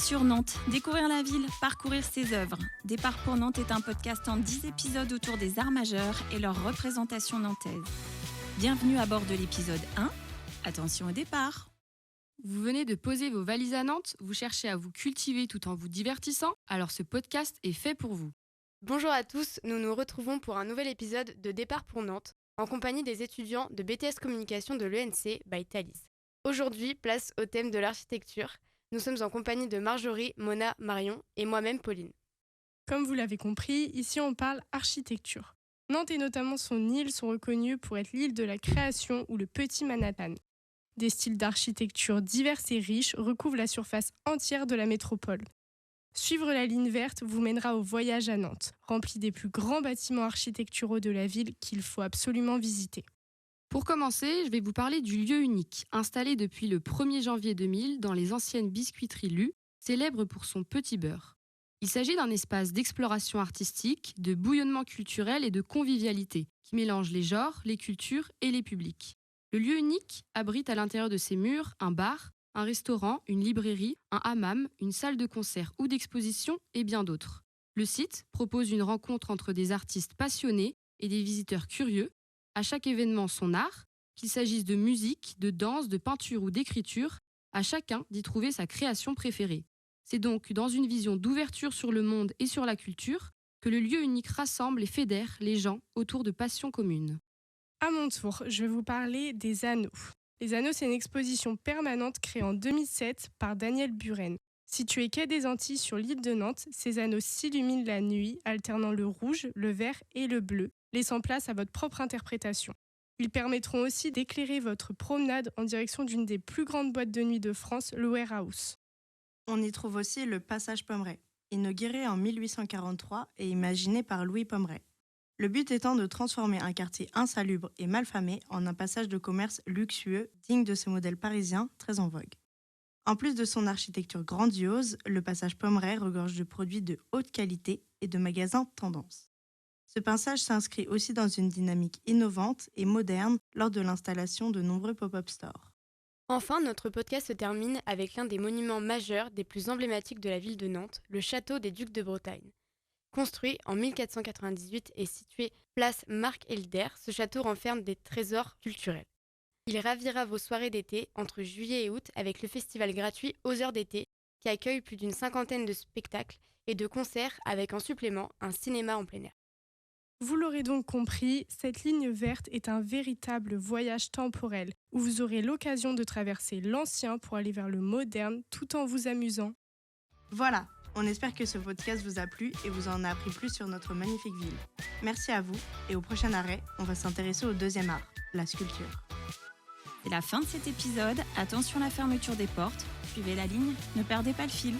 sur Nantes, découvrir la ville, parcourir ses œuvres. Départ pour Nantes est un podcast en 10 épisodes autour des arts majeurs et leur représentation nantaise. Bienvenue à bord de l'épisode 1. Attention au départ. Vous venez de poser vos valises à Nantes, vous cherchez à vous cultiver tout en vous divertissant, alors ce podcast est fait pour vous. Bonjour à tous, nous nous retrouvons pour un nouvel épisode de Départ pour Nantes, en compagnie des étudiants de BTS Communication de l'ENC by Thalys. Aujourd'hui, place au thème de l'architecture. Nous sommes en compagnie de Marjorie, Mona, Marion et moi-même Pauline. Comme vous l'avez compris, ici on parle architecture. Nantes et notamment son île sont reconnus pour être l'île de la création ou le petit Manhattan. Des styles d'architecture divers et riches recouvrent la surface entière de la métropole. Suivre la ligne verte vous mènera au voyage à Nantes, rempli des plus grands bâtiments architecturaux de la ville qu'il faut absolument visiter. Pour commencer, je vais vous parler du lieu unique, installé depuis le 1er janvier 2000 dans les anciennes biscuiteries Lu, célèbre pour son petit beurre. Il s'agit d'un espace d'exploration artistique, de bouillonnement culturel et de convivialité, qui mélange les genres, les cultures et les publics. Le lieu unique abrite à l'intérieur de ses murs un bar, un restaurant, une librairie, un hammam, une salle de concert ou d'exposition et bien d'autres. Le site propose une rencontre entre des artistes passionnés et des visiteurs curieux. À chaque événement, son art, qu'il s'agisse de musique, de danse, de peinture ou d'écriture, à chacun d'y trouver sa création préférée. C'est donc dans une vision d'ouverture sur le monde et sur la culture que le lieu unique rassemble et fédère les gens autour de passions communes. À mon tour, je vais vous parler des Anneaux. Les Anneaux, c'est une exposition permanente créée en 2007 par Daniel Buren. Situés quai des Antilles sur l'île de Nantes, ces anneaux s'illuminent la nuit, alternant le rouge, le vert et le bleu, laissant place à votre propre interprétation. Ils permettront aussi d'éclairer votre promenade en direction d'une des plus grandes boîtes de nuit de France, le Warehouse. On y trouve aussi le passage Pommeray, inauguré en 1843 et imaginé par Louis Pommeray. Le but étant de transformer un quartier insalubre et malfamé en un passage de commerce luxueux, digne de ce modèle parisien très en vogue. En plus de son architecture grandiose, le passage Pommeray regorge de produits de haute qualité et de magasins tendance. Ce passage s'inscrit aussi dans une dynamique innovante et moderne lors de l'installation de nombreux pop-up stores. Enfin, notre podcast se termine avec l'un des monuments majeurs des plus emblématiques de la ville de Nantes, le château des Ducs de Bretagne. Construit en 1498 et situé place Marc-Helder, ce château renferme des trésors culturels. Il ravira vos soirées d'été entre juillet et août avec le festival gratuit Aux Heures d'été qui accueille plus d'une 50aine de spectacles et de concerts avec en supplément un cinéma en plein air. Vous l'aurez donc compris, cette ligne verte est un véritable voyage temporel où vous aurez l'occasion de traverser l'ancien pour aller vers le moderne tout en vous amusant. Voilà, on espère que ce podcast vous a plu et vous en a appris plus sur notre magnifique ville. Merci à vous et au prochain arrêt, on va s'intéresser au deuxième art, la sculpture. C'est la fin de cet épisode. Attention à la fermeture des portes. Suivez la ligne, ne perdez pas le fil.